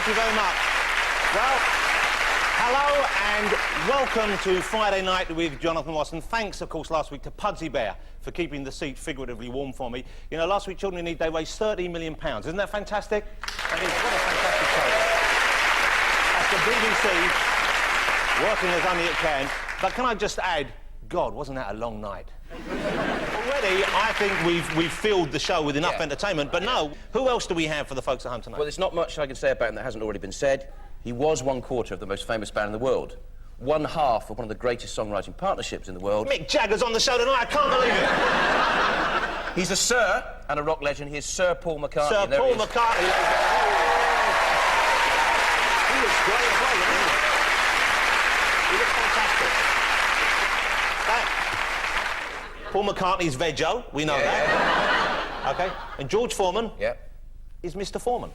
Thank you very much. Well, hello and welcome to Friday Night with Jonathan Watson. Thanks, of course, last week to Pudsey Bear for keeping the seat figuratively warm for me. You know, last week Children in Need, they raised £13 million. Isn't that fantastic? That is, what a fantastic show. That's the BBC working as only it can. But can I just add, God, wasn't that a long night? Already, I think we've filled the show with enough entertainment, but no. Who else do we have for the folks at home tonight? Well, there's not much I can say about him that hasn't already been said. He was 1/4 of the most famous band in the world. 1/2 of one of the greatest songwriting partnerships in the world. Mick Jagger's on the show tonight, I can't believe it. He's a Sir and a rock legend. He is Sir Paul McCartney. Sir Paul McCartney. He looks great as well, doesn't he? He looks fantastic. Paul McCartney's Veggie, we know that. OK. And George Foreman is Mr. Foreman.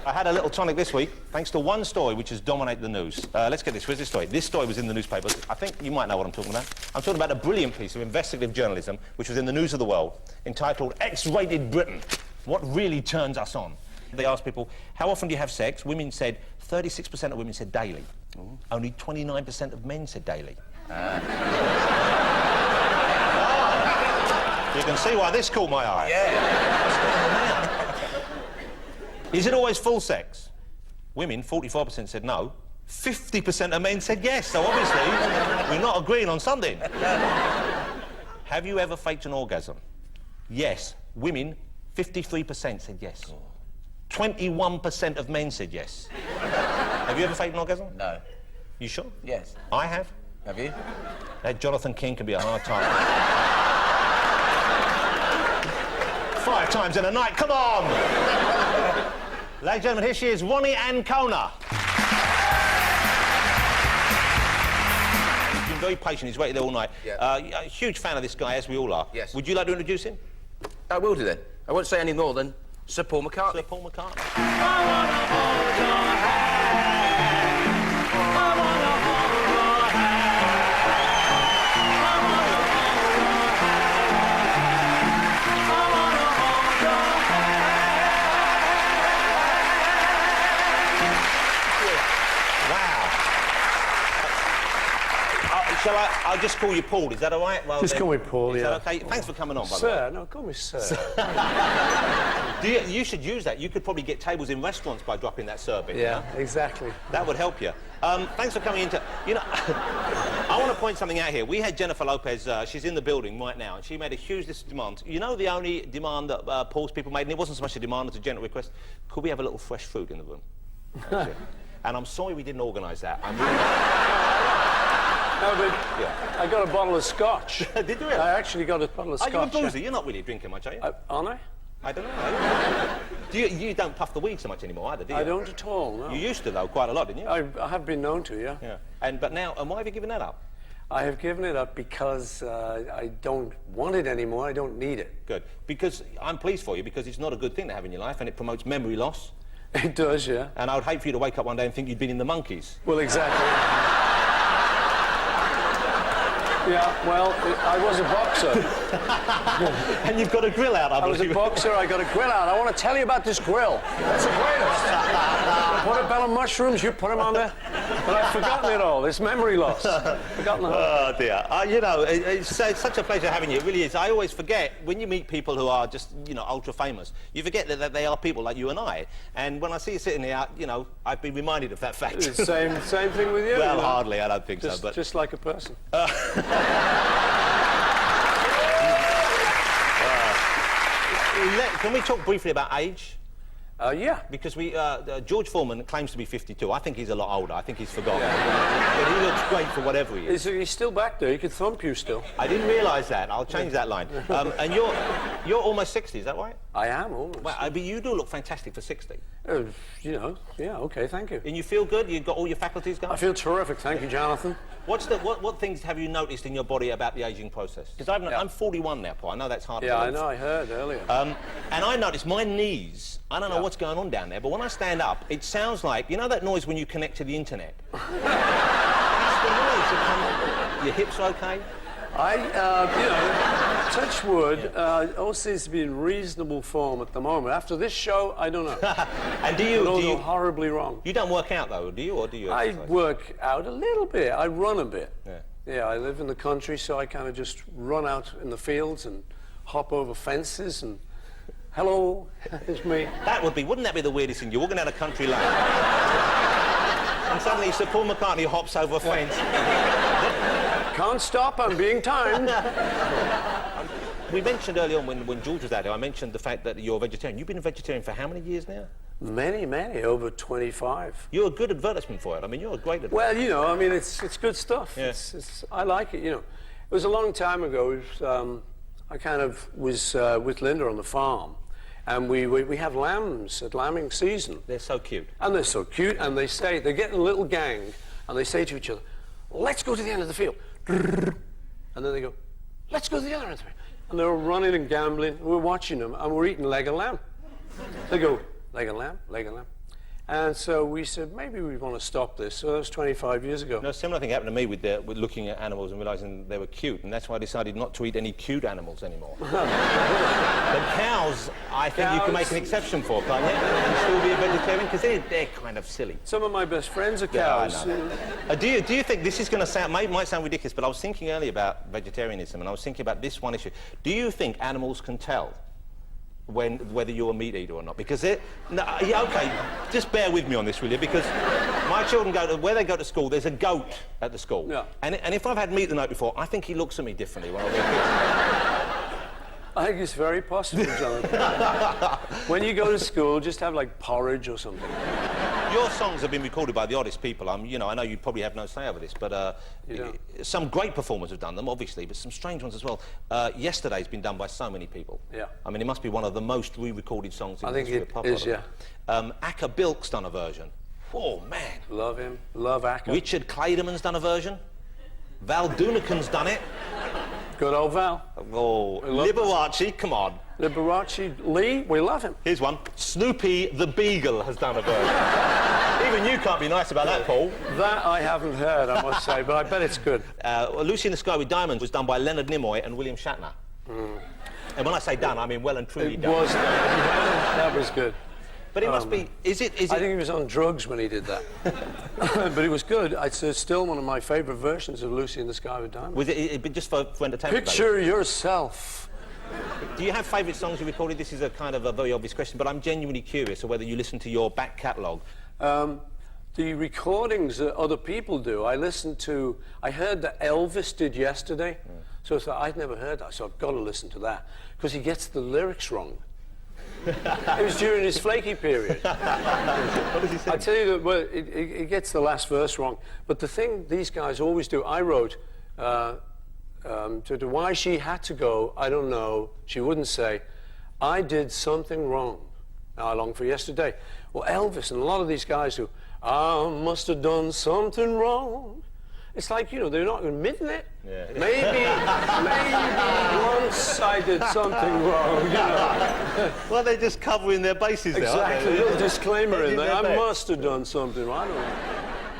I had a little tonic this week, thanks to one story which has dominated the news. Let's get this. Where's this story? This story was in the newspapers. I think you might know what I'm talking about. I'm talking about a brilliant piece of investigative journalism which was in the News of the World, entitled X-Rated Britain. What really turns us on? They asked people, how often do you have sex? Women said, 36% of women said daily. Ooh. Only 29% of men said daily. You can see why this caught my eye. Yeah. Is it always full sex? Women, 44% said no. 50% of men said yes, so obviously we're not agreeing on something. Have you ever faked an orgasm? Yes. Women, 53% said yes. 21% of men said yes. Have you ever faked an orgasm? No. You sure? Yes. I have. Have you? That Jonathan King can be a hard time. 5 times in a night, come on! Ladies and gentlemen, here she is, Ronnie Ancona. He's been very patient, he's waited there all night. A huge fan of this guy, as we all are. Yes. Would you like to introduce him? I will do then. I won't say any more than Sir Paul McCartney. Sir Paul McCartney. I wanna hold your hand. I wanna hold your hand. I wanna hold your hand. I wanna hold your hand. Wow. Shall I'll just call you Paul, is that all right? Well, just call me Paul, is that OK? Thanks for coming on, by the way. Sir, no, call me Sir. You should use that. You could probably get tables in restaurants by dropping that Sir bit. Yeah, you know? exactly. That would help you. Thanks for coming into... You know, I want to point something out here. We had Jennifer Lopez, she's in the building right now, and she made a huge list of demands. You know the only demand that Paul's people made, and it wasn't so much a demand as a gentle request, could we have a little fresh fruit in the room? And I'm sorry we didn't organise that. I'm really... No, but I got a bottle of scotch. Did you really? I actually got a bottle of scotch. Are you a boozer? You're not really drinking much, are you? Aren't I? I don't know. You don't puff the weed so much anymore either, do you? I don't at all, no. You used to, though, quite a lot, didn't you? I have been known to, yeah. But now, and why have you given that up? I have given it up because I don't want it anymore. I don't need it. Good. Because I'm pleased for you, because it's not a good thing to have in your life, and it promotes memory loss. It does, yeah. And I would hate for you to wake up one day and think you'd been in the Monkees. Well, exactly. Yeah, well, I was a boxer. And you've got a grill out, I believe. I was a boxer, I got a grill out. I want to tell you about this grill. It's the greatest. Portobello mushrooms, you put them on there. But I've forgotten it all. It's memory loss. Forgotten the whole. Oh, dear. You know, it's such a pleasure having you. It really is. I always forget, when you meet people who are just, you know, ultra-famous, you forget that they are people like you and I. And when I see you sitting here, you know, I've been reminded of that fact. Same thing with you. Well, you know? hardly, I don't think so, but... Just like a person. Can we talk briefly about age? Yeah. Because George Foreman claims to be 52. I think he's a lot older. I think he's forgotten. But he looks great for whatever he is. He's still back there. He could thump you still. I didn't realise that. I'll change that line. And you're almost 60, is that right? I am almost. Well, but you do look fantastic for 60. You know, yeah, OK, thank you. And you feel good? You've got all your faculties going? I feel terrific, thank you, Jonathan. What things have you noticed in your body about the ageing process? Because I'm 41 now, Paul. I know that's hard to believe. I know, I heard earlier. And I noticed my knees, I don't know what's going on down there, but when I stand up, it sounds like, you know that noise when you connect to the internet? That's the noise that comes. Your hips okay? You know, touch wood, all seems to be in reasonable form at the moment. After this show, I don't know. And It all go horribly wrong. You don't work out though, do you, or do you? I exercise? work out a little bit. I run a bit. Yeah. Yeah, I live in the country, so I kind of just run out in the fields and hop over fences and, hello, it's me. Wouldn't that be the weirdest thing? You're walking down a country lane, and suddenly Sir Paul McCartney hops over a fence. Can't stop, I'm being timed. We mentioned earlier on when George was out there, I mentioned the fact that you're a vegetarian. You've been a vegetarian for how many years now? Many, over 25. You're a good advertisement for it. I mean, you're a great advertisement. Well, you know, I mean, it's good stuff. Yeah. I like it, you know. It was a long time ago. It was, I kind of was with Linda on the farm, and we have lambs at lambing season. They're so cute. And they're so cute, and they get in a little gang, and they say to each other, let's go to the end of the field. And then they go, let's go to the other end of the field. And they're running and gambling, and we're watching them, and we're eating leg of lamb. They go, leg of lamb, leg of lamb. And so we said, maybe we want to stop this. So that was 25 years ago. No, a similar thing happened to me with looking at animals and realising they were cute, and that's why I decided not to eat any cute animals anymore. But cows, I think you can make an exception for, can't you? And still be a vegetarian, because they're kind of silly. Some of my best friends are Yeah, I cows. know. Do you think this is going to sound, might sound ridiculous, but I was thinking earlier about vegetarianism, and I was thinking about this one issue. Do you think animals can tell whether you're a meat eater or not? Because okay, just bear with me on this, will you? Because my children where they go to school, there's a goat at the school. Yeah. And if I've had meat the night before, I think he looks at me differently when I wear I think it's very possible, Jonathan. When you go to school, just have like porridge or something. Your songs have been recorded by the oddest people. You know, I know you probably have no say over this, but some great performers have done them, obviously, but some strange ones as well. Yesterday's been done by so many people. Yeah. I mean, it must be one of the most re-recorded songs in the history of pop. I think it is, yeah. Acker Bilk's done a version. Oh, man. Love him. Love Acker. Richard Clayderman's done a version. Val Dunican's done it. Good old Val. Oh, Liberace, come on. Liberace Lee, we love him. Here's one. Snoopy the Beagle has done a version. Even you can't be nice about that, Paul. That I haven't heard, I must say, but I bet it's good. Lucy in the Sky with Diamonds was done by Leonard Nimoy and William Shatner. And when I say done, I mean well and truly It done. was. That was good. But it must be. Is it? I think he was on drugs when he did that. But it was good. It's still one of my favourite versions of Lucy in the Sky with Diamonds. Was it just for entertainment? Picture yourself. Do you have favourite songs you recorded? This is a kind of a very obvious question, but I'm genuinely curious of whether you listen to your back catalogue. The recordings that other people do, I heard that Elvis did yesterday, so I thought, I'd never heard that, so I've got to listen to that, because he gets the lyrics wrong. It was during his flaky period. What does he say? I tell you that, well, he gets the last verse wrong, but the thing these guys always do, I wrote, to why she had to go, I don't know, she wouldn't say, I did something wrong. Now I long for yesterday. Well, Elvis and a lot of these guys who, I must have done something wrong. It's like, you know, they're not admitting it. Yeah. Maybe once I did something wrong, you know. Well, they're just covering their bases there, aren't Exactly, they? a little disclaimer in They there. did their I best. must have done something wrong. I don't know.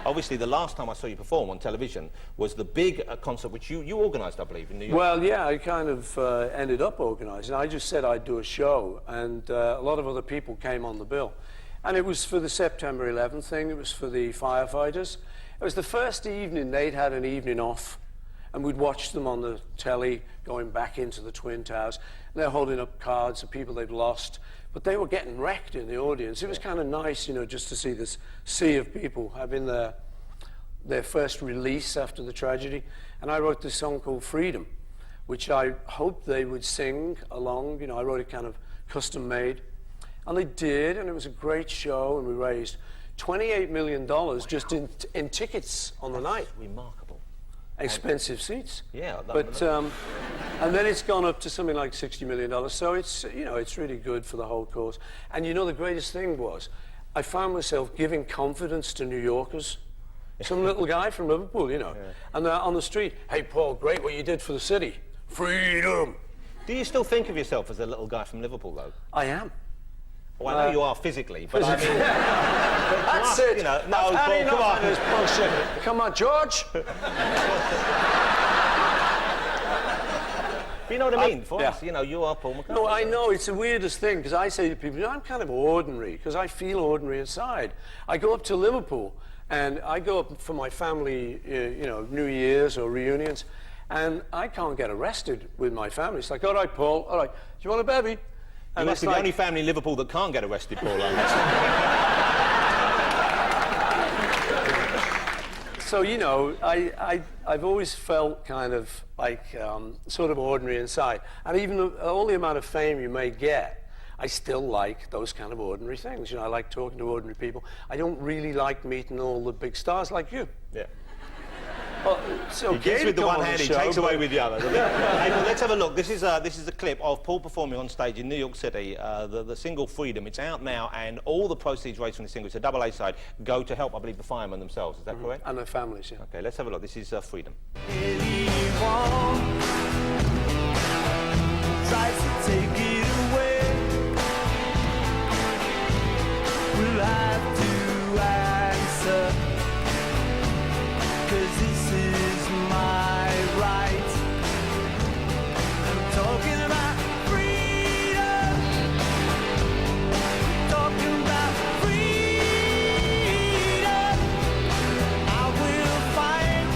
Obviously, the last time I saw you perform on television was the big concert which you organised, I believe, in New York. Well, yeah, I kind of ended up organising. I just said I'd do a show, and a lot of other people came on the bill. And it was for the September 11th thing. It was for the firefighters. It was the first evening they'd had an evening off, and we'd watched them on the telly going back into the Twin Towers. And they're holding up cards of people they'd lost, but they were getting wrecked in the audience. It was kind of nice, you know, just to see this sea of people having their first release after the tragedy. And I wrote this song called Freedom, which I hoped they would sing along. You know, I wrote it kind of custom made. And they did, and it was a great show, and we raised $28 million just in tickets on the night. Remarkable. Expensive seats. Yeah. But, and then it's gone up to something like $60 million. So it's, you know, it's really good for the whole cause. And you know, the greatest thing was, I found myself giving confidence to New Yorkers. Some little guy from Liverpool, you know. Yeah. And they're on the street, hey, Paul, great what you did for the city. Freedom. Do you still think of yourself as a little guy from Liverpool, though? I am. Well, I know you are physically, but I mean... That's it. You know, no, I've had Paul, enough come on. of this bullshit. Come on, George. But you know what I mean? For yeah. us, you know, you are Paul McCartney. No, I know, it's the weirdest thing, because I say to people, you know, I'm kind of ordinary, because I feel ordinary inside. I go up to Liverpool, and I go up for my family, you know, New Year's or reunions, and I can't get arrested with my family. It's like, all right, Paul, all right, do you want a bevy? You And must it's be like, the only family in Liverpool that can't get arrested, Paul. So, you know, I've always felt kind of like sort of ordinary inside. And even all the amount of fame you may get, I still like those kind of ordinary things. You know, I like talking to ordinary people. I don't really like meeting all the big stars like you. Yeah. Well, it's okay He gives to with the come one on hand, he show, takes away but- with the other. Doesn't he? Hey, well, let's have a look. This is a clip of Paul performing on stage in New York City, the single Freedom. It's out now, and all the proceeds raised from the single, it's a double A side, go to help, I believe, the firemen themselves. Is that correct? And their families, yeah. Okay, let's have a look. This is Freedom. Anyone tries to take it away, we'll have to answer, 'cause this is my right. I'm talking about freedom, talking about freedom. I will fight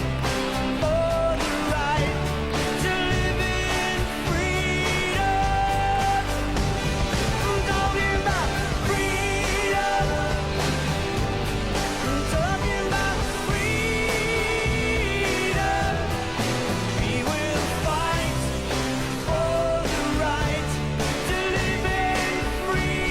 for the right to live in freedom. I'm talking about freedom. I'm talking about freedom. We will fight for the right to live in freedom.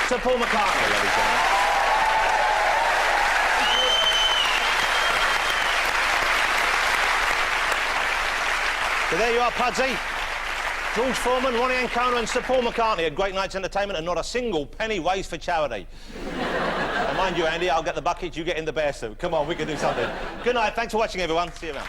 So Paul McCartney, ladies and gentlemen. So there you are, Pudsey. George Foreman, Ronnie Ancona and Sir Paul McCartney. A great night's entertainment and not a single penny raised for charity. And mind you, Andy, I'll get the bucket, you get in the bear suit. Come on, we can do something. Good night, thanks for watching, everyone. See you around.